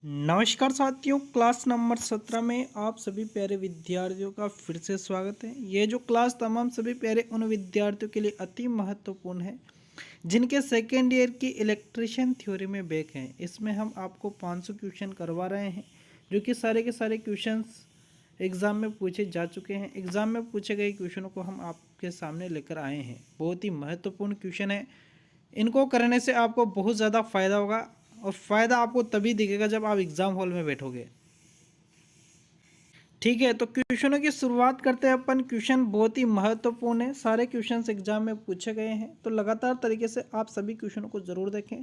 नमस्कार साथियों, class number 17 में आप सभी प्यारे विद्यार्थियों का फिर से स्वागत है। ये जो क्लास तमाम सभी प्यारे उन विद्यार्थियों के लिए अति महत्वपूर्ण है जिनके सेकेंड ईयर की इलेक्ट्रिशियन थ्योरी में बैक हैं। इसमें हम आपको 500 क्वेश्चन करवा रहे हैं जो कि सारे के सारे क्वेश्चंस एग्ज़ाम में पूछे जा चुके हैं। एग्ज़ाम में पूछे गए क्वेश्चनों को हम आपके सामने लेकर आए हैं। बहुत ही महत्वपूर्ण क्वेश्चन है। इनको करने से आपको बहुत ज़्यादा फ़ायदा होगा और फ़ायदा आपको तभी दिखेगा जब आप एग्ज़ाम हॉल में बैठोगे। ठीक है, तो क्वेश्चनों की शुरुआत करते हैं अपन। क्वेश्चन बहुत ही महत्वपूर्ण है, सारे क्वेश्चंस एग्जाम में पूछे गए हैं, तो लगातार तरीके से आप सभी क्वेश्चनों को ज़रूर देखें।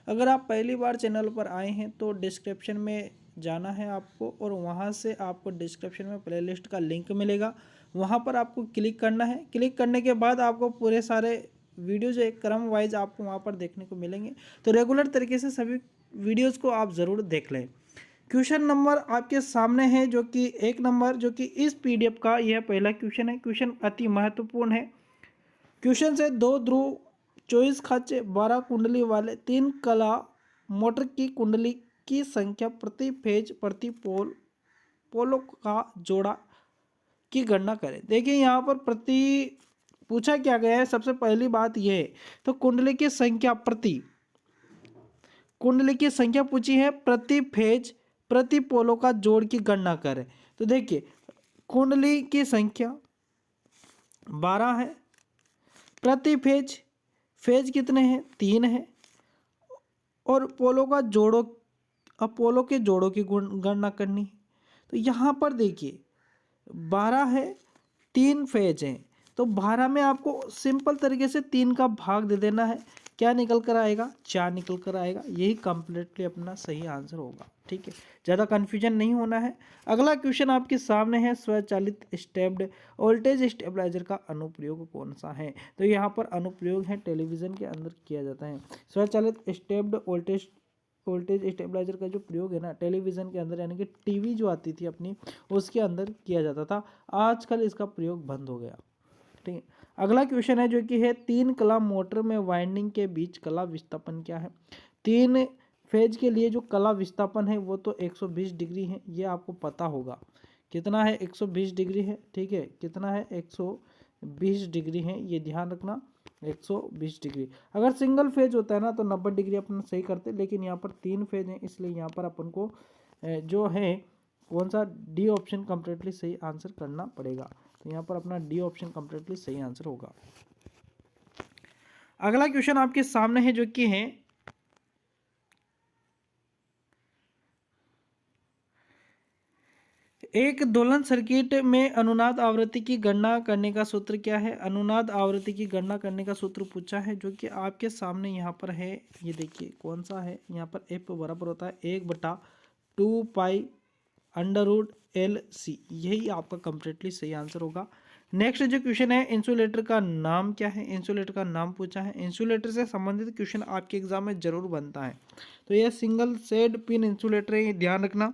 अगर आप पहली बार चैनल पर आए हैं तो डिस्क्रिप्शन में जाना है आपको और वहां से आपको डिस्क्रिप्शन में प्लेलिस्ट का लिंक मिलेगा, वहां पर आपको क्लिक करना है। क्लिक करने के बाद आपको पूरे सारे वीडियो जो एक क्रम वाइज आपको वहाँ पर देखने को मिलेंगे, तो रेगुलर तरीके से सभी वीडियोज़ को आप ज़रूर देख लें। क्वेश्चन नंबर आपके सामने है जो कि 1 नंबर, जो कि इस पीडीएफ का यह पहला क्वेश्चन है। क्वेश्चन अति महत्वपूर्ण है। क्वेश्चन से 2 ध्रुव 24 खांचे 12 कुंडली वाले 3 कला मोटर की कुंडली की संख्या प्रति फेज प्रति पोलों का जोड़ा की गणना करें। देखिए यहाँ पर प्रति पूछा क्या गया है। सबसे पहली बात यह है, तो कुंडली की संख्या पूछी है, प्रति फेज प्रति पोलो का जोड़ की गणना करें। तो देखिए कुंडली की संख्या 12 है, प्रति फेज फेज कितने हैं 3 है, और पोलो का जोड़ो पोलो के जोड़ों की गणना करनी है। तो यहाँ पर देखिए 12 है, 3 फेज हैं, तो 12 में आपको सिंपल तरीके से 3 का भाग दे देना है। क्या निकल कर आएगा? 4 निकल कर आएगा। यही कंप्लीटली अपना सही आंसर होगा। ठीक है, ज़्यादा कन्फ्यूजन नहीं होना है। अगला क्वेश्चन आपके सामने है, स्वचालित स्टेप्ड वोल्टेज स्टेबलाइजर का अनुप्रयोग कौन सा है? तो यहाँ पर अनुप्रयोग है टेलीविज़न के अंदर किया जाता है। स्वचालित स्टेप्ड वोल्टेज स्टेबलाइजर का जो प्रयोग है ना, टेलीविज़न के अंदर, यानी कि टीवी जो आती थी अपनी, उसके अंदर किया जाता था। आजकल इसका प्रयोग बंद हो गया। ठीक है, अगला क्वेश्चन है जो कि है, 3 कला मोटर में वाइंडिंग के बीच कला विस्थापन क्या है? 3 फेज के लिए जो कला विस्थापन है वो तो 120 डिग्री है, ये आपको पता होगा। कितना है? 120 डिग्री है। ठीक है, कितना है? 120 डिग्री है, ये ध्यान रखना, 120 डिग्री। अगर सिंगल फेज होता है ना तो 90 डिग्री अपन सही करते, लेकिन यहाँ पर 3 फेज है, इसलिए यहाँ पर अपन को जो है कौन सा, डी ऑप्शन कंप्लीटली सही आंसर करना पड़ेगा। तो यहाँ पर अपना डी ऑप्शन कंप्लीटली सही आंसर होगा। अगला क्वेश्चन आपके सामने है जो कि है, एक दोलन सर्किट में अनुनाद आवृत्ति की गणना करने का सूत्र क्या है? अनुनाद आवृत्ति की गणना करने का सूत्र पूछा है जो कि आपके सामने यहाँ पर है। ये देखिए कौन सा है, यहाँ पर एफ बराबर होता है 1/2 पाई √LC। यही आपका कंप्लीटली सही आंसर होगा। नेक्स्ट जो क्वेश्चन है, इंसुलेटर का नाम क्या है? इंसुलेटर का नाम पूछा है। इंसुलेटर से संबंधित क्वेश्चन आपके एग्जाम में जरूर बनता है। तो यह सिंगल सेड पिन इंसुलेटर है, ये ध्यान रखना।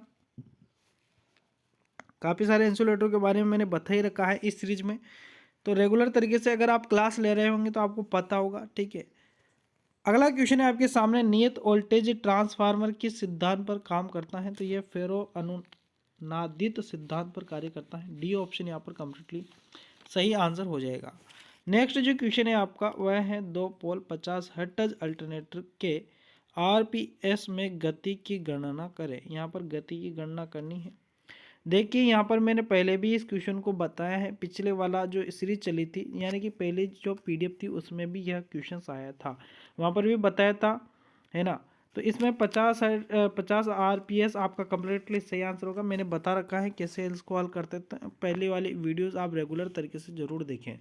काफ़ी सारे इंसुलेटर के बारे में मैंने बता ही रखा है इस सीरीज में, तो रेगुलर तरीके से अगर आप क्लास ले रहे होंगे तो आपको पता होगा। ठीक है, अगला क्वेश्चन है आपके सामने, नियत वोल्टेज ट्रांसफार्मर किस सिद्धांत पर काम करता है? तो ये फेरो अनुनादित सिद्धांत पर कार्य करता है। डी ऑप्शन यहाँ पर कंप्लीटली सही आंसर हो जाएगा। नेक्स्ट जो क्वेश्चन है आपका वह है, 2 पोल 50 हर्ट्ज अल्टरनेटर के RPS में गति की गणना करें। यहाँ पर गति की गणना करनी है। देखिए यहाँ पर मैंने पहले भी इस क्वेश्चन को बताया है, पिछले वाला जो सीरीज चली थी, यानी कि पहले जो पीडीएफ थी उसमें भी यह क्वेश्चन आया था, वहाँ पर भी बताया था, है ना। तो इसमें 50 RPS आपका कंप्लीटली सही आंसर होगा। मैंने बता रखा है कैसे इसको हल करते थे, पहले वाली वीडियोज़ आप रेगुलर तरीके से ज़रूर देखें।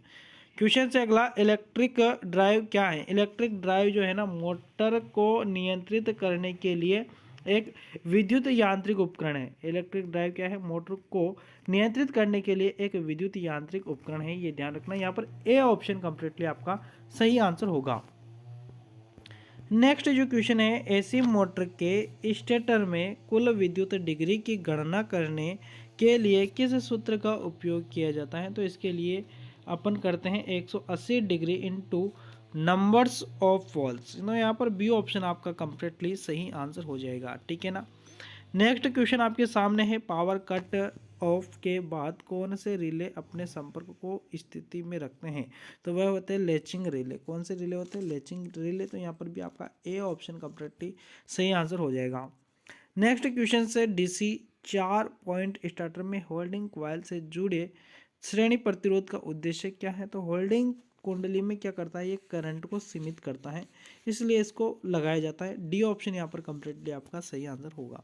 क्वेश्चन से अगला, इलेक्ट्रिक ड्राइव क्या है? इलेक्ट्रिक ड्राइव जो है ना, मोटर को नियंत्रित करने के लिए एक विद्युत यांत्रिक उपकरण है। इलेक्ट्रिक ड्राइव क्या है? मोटर को नियंत्रित करने के लिए एक विद्युत यांत्रिक उपकरण है, ये ध्यान रखना। यहाँ पर ए ऑप्शन कंप्लीटली आपका सही आंसर होगा। नेक्स्ट जो क्वेश्चन है, एसी मोटर के स्टेटर में कुल विद्युत डिग्री की गणना करने के लिए किस सूत्र का उपयोग किया जाता है? तो इसके लिए अपन करते हैं 180 degree into numbers of walls. यहाँ पर बी ऑप्शन आपका कंप्लीटली सही आंसर हो जाएगा। ठीक है ना। नेक्स्ट क्वेश्चन आपके सामने है, पावर कट ऑफ के बाद कौन से रिले अपने संपर्क को स्थिति में रखते हैं? तो वह होते हैं लैचिंग रिले। कौन से रिले होते हैं? Latching relay. तो यहाँ पर भी आपका ए ऑप्शन कंप्लीटली सही आंसर हो जाएगा। नेक्स्ट क्वेश्चन से, डीसी 4 पॉइंट स्टार्टर में होल्डिंग कॉइल से जुड़े श्रेणी प्रतिरोध का उद्देश्य क्या है? तो होल्डिंग कुंडली में क्या करता है? ये करंट को सीमित करता है, इसलिए इसको लगाया जाता है। डी ऑप्शन यहाँ पर कंप्लीटली आपका सही आंसर होगा।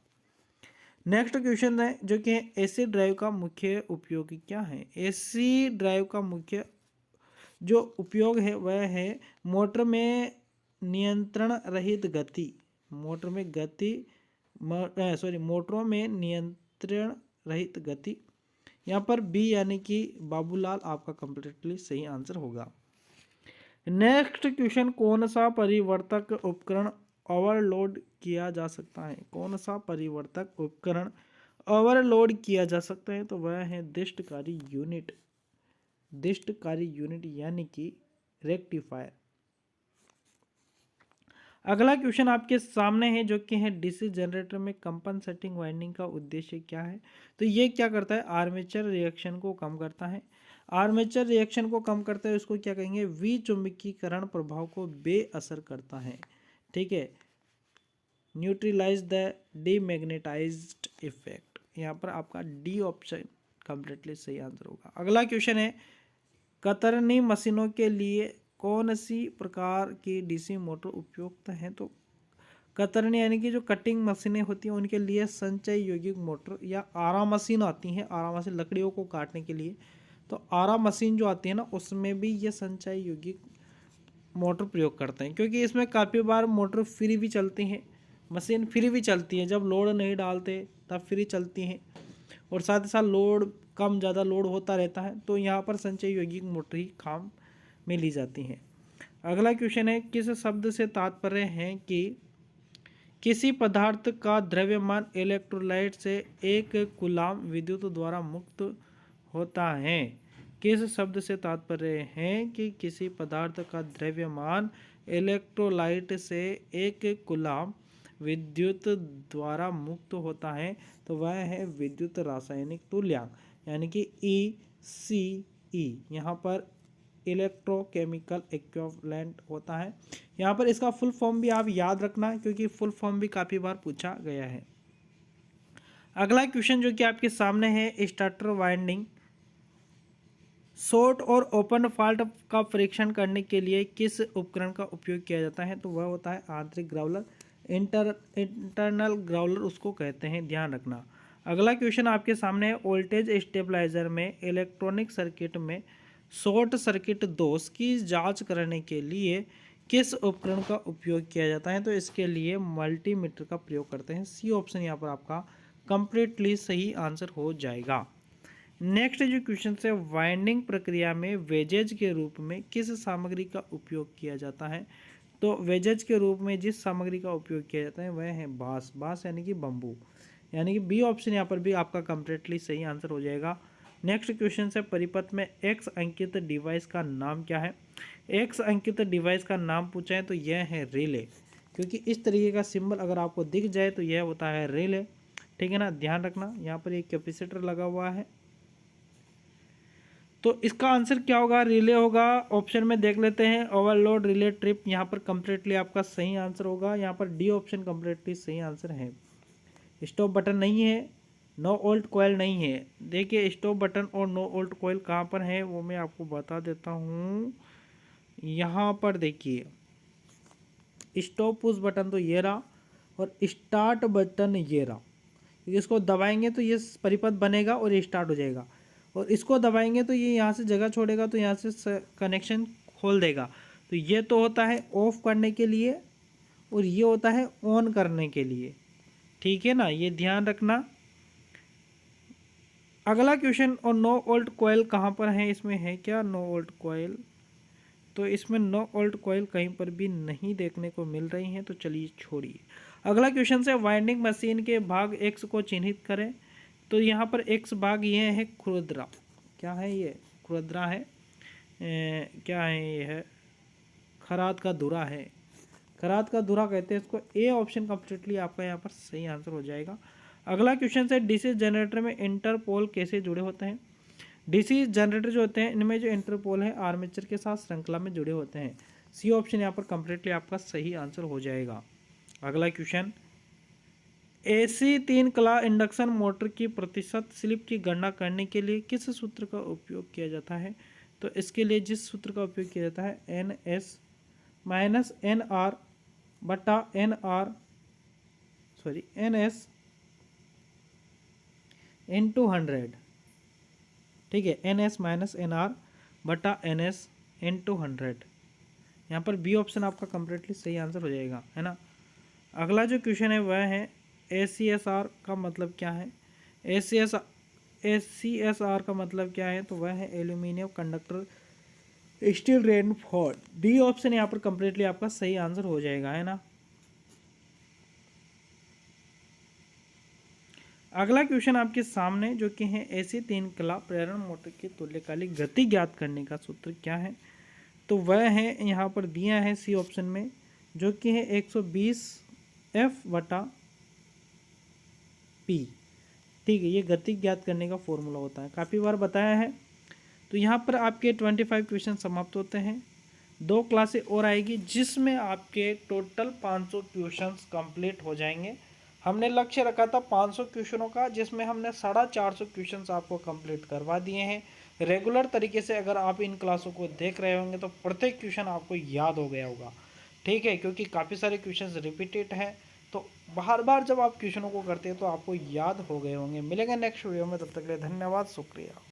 नेक्स्ट क्वेश्चन है जो कि एसी ड्राइव का मुख्य उपयोग क्या है? एसी ड्राइव का मुख्य जो उपयोग है वह है मोटर में नियंत्रण रहित गति, मोटर में गति मोटरों में नियंत्रण रहित गति। यहाँ पर बी यानी कि बाबूलाल आपका कंप्लीटली सही आंसर होगा। नेक्स्ट क्वेश्चन, कौन सा परिवर्तक उपकरण ओवरलोड किया जा सकता है? कौन सा परिवर्तक उपकरण ओवरलोड किया जा सकता है? तो वह है दृष्टकारी यूनिट, दृष्टकारी यूनिट यानी कि रेक्टिफायर। अगला क्वेश्चन आपके सामने है जो कि है, डीसी जनरेटर में कंपनसेटिंग वाइंडिंग का उद्देश्य क्या है? तो ये क्या करता है? आर्मेचर रिएक्शन को कम करता है। आर्मेचर रिएक्शन को कम करता है, उसको क्या कहेंगे? विचुंबकीकरण प्रभाव को बेअसर करता है। ठीक है, न्यूट्रलाइज द डीमैग्नेटाइज्ड इफेक्ट। यहाँ पर आपका डी ऑप्शन कंप्लीटली सही आंसर होगा। अगला क्वेश्चन है, कतरनी मशीनों के लिए कौन सी प्रकार की डीसी मोटर उपयुक्त हैं? तो कतरनी यानी कि जो कटिंग मशीनें होती हैं उनके लिए संचय यौगिक मोटर या आरा मशीन आती हैं, आरा मशीन लकड़ियों को काटने के लिए। तो आरा मशीन जो आती है ना, उसमें भी ये संचय यौगिक मोटर प्रयोग करते हैं, क्योंकि इसमें काफ़ी बार मोटर फ्री भी चलती हैं, मशीन फ्री भी चलती है, जब लोड नहीं डालते तब फ्री चलती हैं, और साथ ही साथ लोड कम ज़्यादा लोड होता रहता है, तो यहाँ पर संचय यौगिक मोटर ही काम में ली जाती हैं। अगला क्वेश्चन है, किस शब्द से तात्पर्य है कि किसी पदार्थ का द्रव्यमान इलेक्ट्रोलाइट से एक कूलाम विद्युत द्वारा मुक्त होता है? किस शब्द से तात्पर्य है कि किसी पदार्थ का द्रव्यमान इलेक्ट्रोलाइट से एक कूलाम विद्युत द्वारा मुक्त होता है? तो वह है विद्युत रासायनिक तुल्यांक, यानी कि ECE। यहाँ पर इलेक्ट्रोकेमिकल इक्विवेलेंट होता है। यहाँ पर इसका फुल फॉर्म भी आप याद रखना, क्योंकि फुल फॉर्म भी काफ़ी बार पूछा गया है। अगला क्वेश्चन जो कि आपके सामने है, स्टार्टर वाइंडिंग शॉर्ट और ओपन फॉल्ट का परीक्षण करने के लिए किस उपकरण का उपयोग किया जाता है? तो वह होता है आंतरिक ग्राउलर, इंटरनल ग्राउलर उसको कहते हैं, ध्यान रखना। अगला क्वेश्चन आपके सामने है, वोल्टेज स्टेबलाइजर में इलेक्ट्रॉनिक सर्किट में शॉर्ट सर्किट दोष की जांच करने के लिए किस उपकरण का उपयोग किया जाता है? तो इसके लिए मल्टीमीटर का प्रयोग करते हैं। सी ऑप्शन यहाँ पर आपका कंप्लीटली सही आंसर हो जाएगा। नेक्स्ट जो क्वेश्चन है, वाइंडिंग प्रक्रिया में वेजेज के रूप में किस सामग्री का उपयोग किया जाता है? तो वेजेज के रूप में जिस सामग्री का उपयोग किया जाता है वह है बांस, बांस यानी कि बम्बू, यानी कि बी ऑप्शन यहाँ पर भी आपका कंप्लीटली सही आंसर हो जाएगा। नेक्स्ट क्वेश्चन है, परिपथ में एक्स अंकित डिवाइस का नाम क्या है? एक्स अंकित डिवाइस का नाम पूछा है तो यह है रिले, क्योंकि इस तरीके का सिंबल अगर आपको दिख जाए तो यह होता है रिले। ठीक है ना, ध्यान रखना। यहाँ पर एक कैपेसिटर लगा हुआ है, तो इसका आंसर क्या होगा? रिले होगा। ऑप्शन में देख लेते हैं, ओवरलोड रिले ट्रिप यहाँ पर कंप्लीटली आपका सही आंसर होगा। यहाँ पर डी ऑप्शन कंप्लीटली सही आंसर है। स्टॉप बटन नहीं है, नो ओल्ट कॉइल नहीं है। देखिए स्टॉप बटन और नो ओल्ट कॉइल कहाँ पर है वो मैं आपको बता देता हूँ। यहाँ पर देखिए, स्टॉप पुश बटन तो ये रहा और स्टार्ट बटन ये रहा। इसको दबाएंगे तो ये परिपथ बनेगा और ये स्टार्ट हो जाएगा, और इसको दबाएंगे तो ये यहाँ से जगह छोड़ेगा, तो यहाँ से कनेक्शन खोल देगा। तो ये तो होता है ऑफ करने के लिए और ये होता है ऑन करने के लिए। ठीक है ना, ये ध्यान रखना। अगला क्वेश्चन, और नो ओल्ट कॉइल कहाँ पर है? इसमें है क्या नो ओल्ट कॉइल? तो इसमें नो ओल्ट कॉइल कहीं पर भी नहीं देखने को मिल रही है, तो चलिए छोड़िए। अगला क्वेश्चन से, वाइंडिंग मशीन के भाग एक्स को चिन्हित करें। तो यहाँ पर एक्स भाग ये है खुरदरा। क्या है ये? खुरदरा है। क्या है ये? है खराद का धुरा है, खराद का धुरा कहते हैं इसको। ए ऑप्शन कंप्लीटली आपका यहाँ पर सही आंसर हो जाएगा। अगला क्वेश्चन है डीसी जनरेटर में इंटरपोल कैसे जुड़े होते हैं। डीसी जनरेटर जो होते हैं इनमें जो इंटरपोल है आर्मेचर के साथ श्रृंखला में जुड़े होते हैं। सी ऑप्शन यहाँ पर कंप्लीटली आपका सही आंसर हो जाएगा। अगला क्वेश्चन, एसी 3 कला इंडक्शन मोटर की प्रतिशत स्लिप की गणना करने के लिए किस सूत्र का उपयोग किया जाता है। तो इसके लिए जिस सूत्र का उपयोग किया जाता है N S minus N R बटा N R N S into 100, ठीक है, N S minus N R बटा एन एस इंटू 100। यहाँ पर बी ऑप्शन आपका कंप्लीटली सही आंसर हो जाएगा, है ना। अगला जो क्वेश्चन है वह है ACSR का मतलब क्या है। ACSR का मतलब क्या है, तो वह है aluminium conductor steel reinforced. D option यहाँ पर कंप्लीटली आपका सही आंसर हो जाएगा, है ना। अगला क्वेश्चन आपके सामने जो कि है एसी 3 कला प्रेरण मोटर की तुल्यकालिक गति ज्ञात करने का सूत्र क्या है। तो वह है यहाँ पर दिया है सी ऑप्शन में, जो कि है 120 F बटा P, ठीक है। ये गति ज्ञात करने का फॉर्मूला होता है, काफ़ी बार बताया है। तो यहाँ पर आपके 25 क्वेश्चन समाप्त होते हैं। 2 क्लासें और आएगी जिसमें आपके टोटल 500 क्वेश्चंस कंप्लीट हो जाएंगे। हमने लक्ष्य रखा था 500 क्वेश्चनों का, जिसमें हमने 450 क्वेश्चंस आपको कंप्लीट करवा दिए हैं। रेगुलर तरीके से अगर आप इन क्लासों को देख रहे होंगे तो प्रत्येक क्वेश्चन आपको याद हो गया होगा, ठीक है, क्योंकि काफ़ी सारे क्वेश्चंस रिपीटेड हैं। तो बार बार जब आप क्वेश्चनों को करते हैं तो आपको याद हो गए होंगे। मिलेंगे नेक्स्ट वीडियो में, तब तक के लिए धन्यवाद, शुक्रिया।